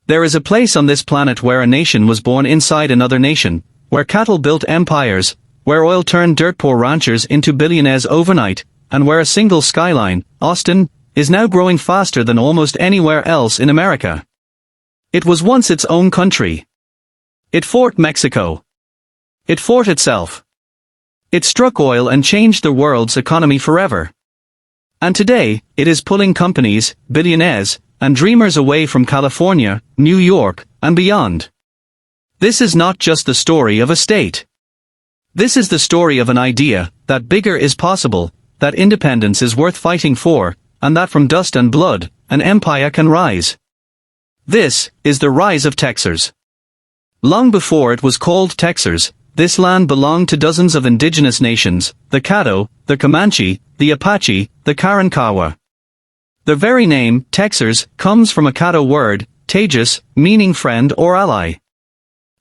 There is a place on this planet where a nation was born inside another nation, where cattle built empires, where oil turned dirt-poor ranchers into billionaires overnight, and where a single skyline, Austin, is now growing faster than almost anywhere else in America. It was once its own country. It fought Mexico. It fought itself. It struck oil and changed the world's economy forever. And today, it is pulling companies, billionaires, and dreamers away from California, New York, and beyond. This is not just the story of a state. This is the story of an idea, that bigger is possible, that independence is worth fighting for, and that from dust and blood, an empire can rise. This is the rise of Texas. Long before it was called Texas, this land belonged to dozens of indigenous nations, the Caddo, the Comanche, the Apache, the Karankawa. The very name, Texas, comes from a Caddo word, tejas, meaning friend or ally.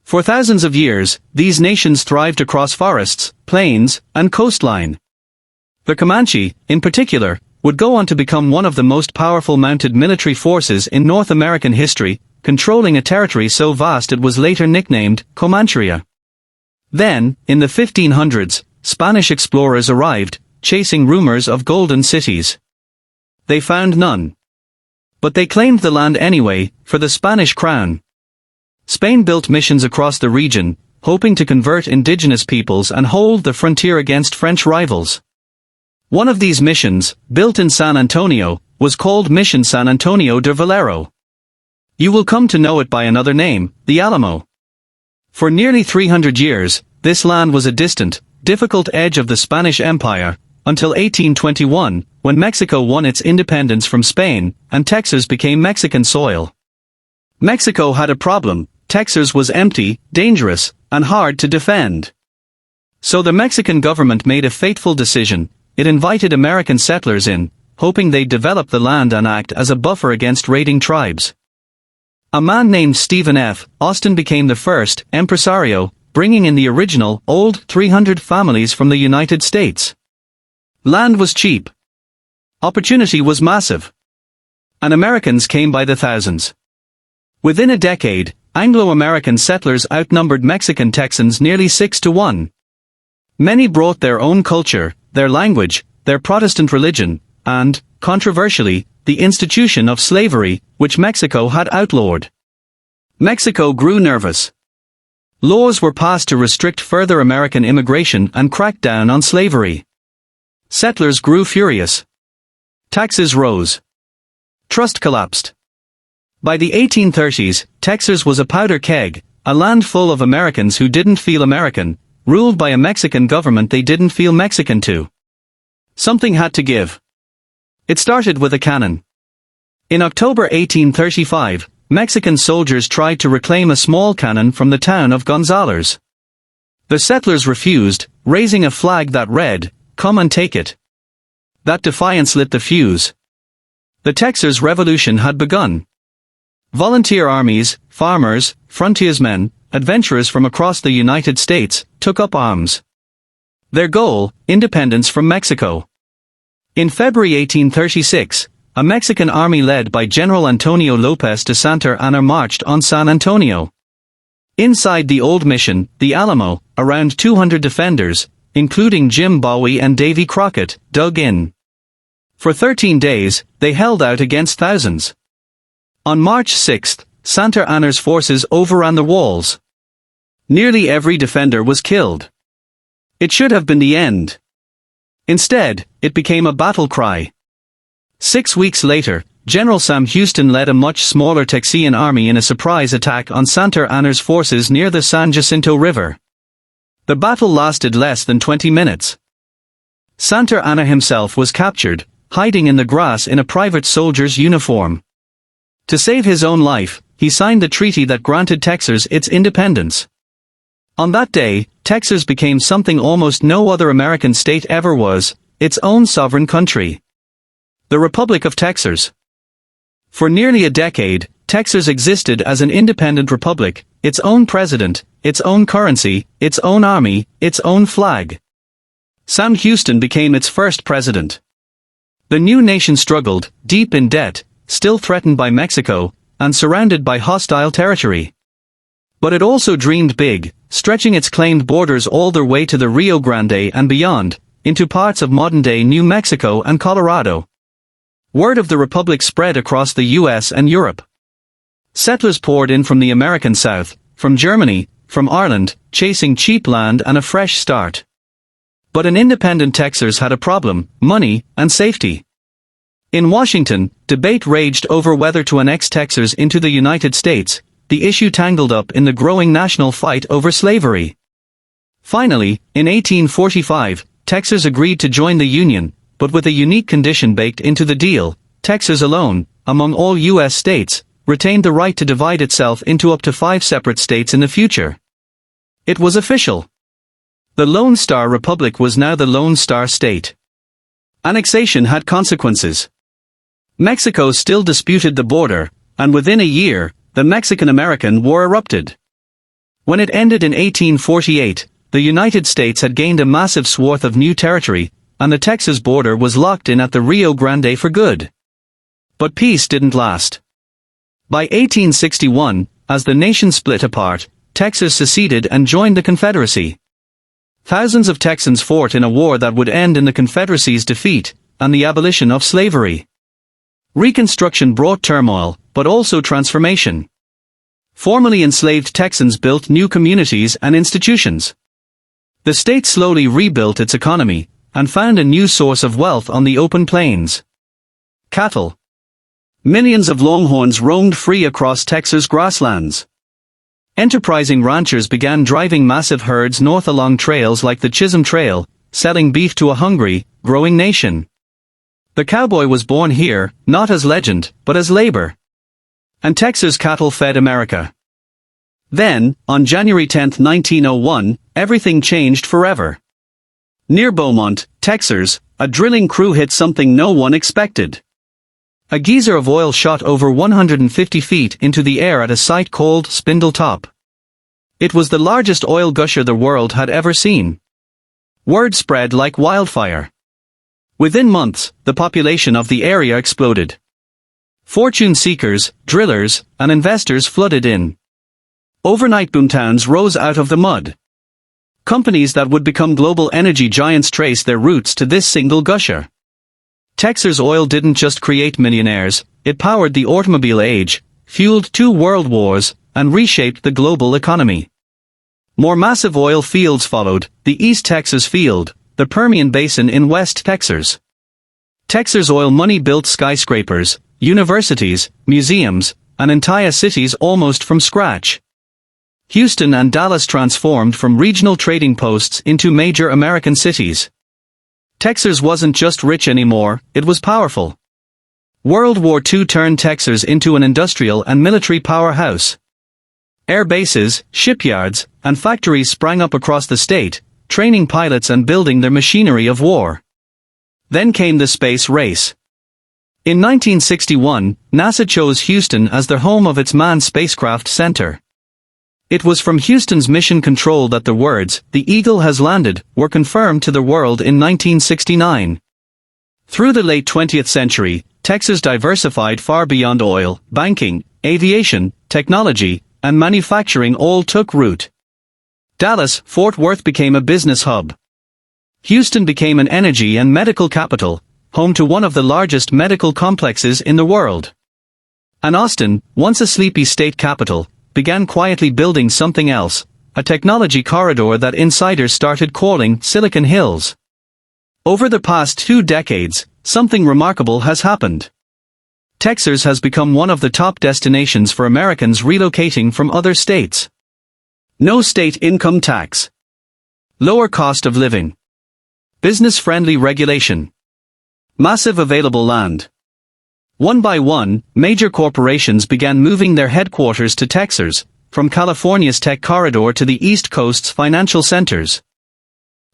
For thousands of years, these nations thrived across forests, plains, and coastline. The Comanche, in particular, would go on to become one of the most powerful mounted military forces in North American history, controlling a territory so vast it was later nicknamed Comancheria. Then, in the 1500s, Spanish explorers arrived, chasing rumors of golden cities. They found none. But they claimed the land anyway, for the Spanish crown. Spain built missions across the region, hoping to convert indigenous peoples and hold the frontier against French rivals. One of these missions, built in San Antonio, was called Mission San Antonio de Valero. You will come to know it by another name, the Alamo. For nearly 300 years, this land was a distant, difficult edge of the Spanish Empire, until 1821, when Mexico won its independence from Spain, and Texas became Mexican soil. Mexico had a problem: Texas was empty, dangerous, and hard to defend. So the Mexican government made a fateful decision. It invited American settlers in, hoping they'd develop the land and act as a buffer against raiding tribes. A man named Stephen F. Austin became the first impresario, bringing in the original, old 300 families from the United States. Land was cheap. Opportunity was massive. And Americans came by the thousands. Within a decade, Anglo-American settlers outnumbered Mexican Texans nearly 6-1. Many brought their own culture, their language, their Protestant religion, and, controversially, the institution of slavery, which Mexico had outlawed. Mexico grew nervous. Laws were passed to restrict further American immigration and crack down on slavery. Settlers grew furious. Taxes rose. Trust collapsed. By the 1830s, Texas was a powder keg, a land full of Americans who didn't feel American, ruled by a Mexican government they didn't feel Mexican to. Something had to give. It started with a cannon. In October 1835, Mexican soldiers tried to reclaim a small cannon from the town of Gonzales. The settlers refused, raising a flag that read, "Come and take it." That defiance lit the fuse. The Texas Revolution had begun. Volunteer armies, farmers, frontiersmen, adventurers from across the United States, took up arms. Their goal, independence from Mexico. In February 1836, a Mexican army led by General Antonio López de Santa Anna marched on San Antonio. Inside the old mission, the Alamo, around 200 defenders, including Jim Bowie and Davy Crockett, dug in. For 13 days, they held out against thousands. On March 6, Santa Anna's forces overran the walls. Nearly every defender was killed. It should have been the end. Instead, it became a battle cry. 6 weeks later, General Sam Houston led a much smaller Texian army in a surprise attack on Santa Anna's forces near the San Jacinto River. The battle lasted less than 20 minutes. Santa Anna himself was captured, hiding in the grass in a private soldier's uniform. To save his own life, he signed the treaty that granted Texas its independence. On that day, Texas became something almost no other American state ever was, its own sovereign country. The Republic of Texas. For nearly a decade, Texas existed as an independent republic, its own president, its own currency, its own army, its own flag. Sam Houston became its first president. The new nation struggled, deep in debt, still threatened by Mexico, and surrounded by hostile territory. But it also dreamed big, stretching its claimed borders all the way to the Rio Grande and beyond, into parts of modern-day New Mexico and Colorado. Word of the Republic spread across the US and Europe. Settlers poured in from the American South, from Germany, from Ireland, chasing cheap land and a fresh start. But an independent Texas had a problem: money and safety. In Washington, debate raged over whether to annex Texas into the United States, the issue tangled up in the growing national fight over slavery. Finally, in 1845, Texas agreed to join the Union, but with a unique condition baked into the deal: Texas alone, among all U.S. states, retained the right to divide itself into up to 5 separate states in the future. It was official. The Lone Star Republic was now the Lone Star State. Annexation had consequences. Mexico still disputed the border, and within a year, the Mexican-American War erupted. When it ended in 1848, the United States had gained a massive swath of new territory, and the Texas border was locked in at the Rio Grande for good. But peace didn't last. By 1861, as the nation split apart, Texas seceded and joined the Confederacy. Thousands of Texans fought in a war that would end in the Confederacy's defeat, and the abolition of slavery. Reconstruction brought turmoil, but also transformation. Formerly enslaved Texans built new communities and institutions. The state slowly rebuilt its economy, and found a new source of wealth on the open plains: cattle. Millions of longhorns roamed free across Texas grasslands. Enterprising ranchers began driving massive herds north along trails like the Chisholm Trail, selling beef to a hungry, growing nation. The cowboy was born here, not as legend, but as labor. And Texas cattle fed America. Then, on January 10, 1901, everything changed forever. Near Beaumont, Texas, a drilling crew hit something no one expected. A geyser of oil shot over 150 feet into the air at a site called Spindle Top. It was the largest oil gusher the world had ever seen. Word spread like wildfire. Within months, the population of the area exploded. Fortune seekers, drillers, and investors flooded in. Overnight boomtowns rose out of the mud. Companies that would become global energy giants traced their roots to this single gusher. Texas oil didn't just create millionaires, it powered the automobile age, fueled 2 world wars, and reshaped the global economy. More massive oil fields followed: the East Texas field, the Permian Basin in West Texas. Texas oil money built skyscrapers, universities, museums, and entire cities almost from scratch. Houston and Dallas transformed from regional trading posts into major American cities. Texas wasn't just rich anymore, it was powerful. World War II turned Texas into an industrial and military powerhouse. Air bases, shipyards, and factories sprang up across the state, training pilots and building their machinery of war. Then came the space race. In 1961, NASA chose Houston as the home of its manned spacecraft center. It was from Houston's mission control that the words, "The Eagle has landed," were confirmed to the world in 1969. Through the late 20th century, Texas diversified far beyond oil. Banking, aviation, technology, and manufacturing all took root. Dallas, Fort Worth became a business hub. Houston became an energy and medical capital, home to one of the largest medical complexes in the world. And Austin, once a sleepy state capital, began quietly building something else, a technology corridor that insiders started calling Silicon Hills. Over the past 2 decades, something remarkable has happened. Texas has become one of the top destinations for Americans relocating from other states. No state income tax. Lower cost of living. Business-friendly regulation. Massive available land. One by one, major corporations began moving their headquarters to Texas, from California's tech corridor to the East Coast's financial centers.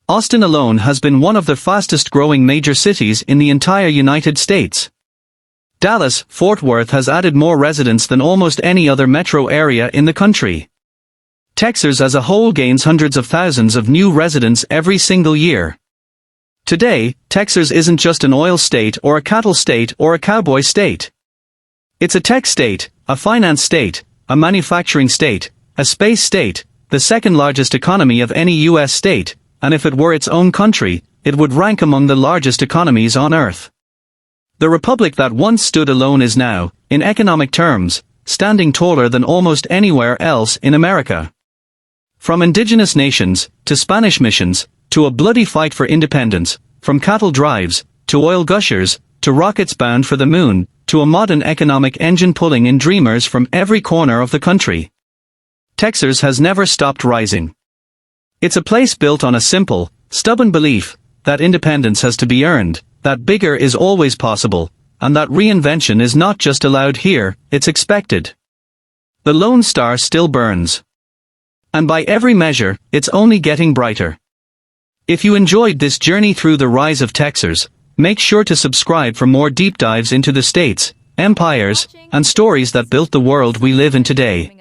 Austin alone has been one of the fastest-growing major cities in the entire United States. Dallas, Fort Worth has added more residents than almost any other metro area in the country. Texas as a whole gains hundreds of thousands of new residents every single year. Today, Texas isn't just an oil state or a cattle state or a cowboy state. It's a tech state, a finance state, a manufacturing state, a space state, the second largest economy of any U.S. state, and if it were its own country, it would rank among the largest economies on Earth. The republic that once stood alone is now, in economic terms, standing taller than almost anywhere else in America. From indigenous nations, to Spanish missions, to a bloody fight for independence, from cattle drives, to oil gushers, to rockets bound for the moon, to a modern economic engine pulling in dreamers from every corner of the country. Texas has never stopped rising. It's a place built on a simple, stubborn belief that independence has to be earned, that bigger is always possible, and that reinvention is not just allowed here, it's expected. The Lone Star still burns. And by every measure, it's only getting brighter. If you enjoyed this journey through the rise of Texas, make sure to subscribe for more deep dives into the states, empires, and stories that built the world we live in today.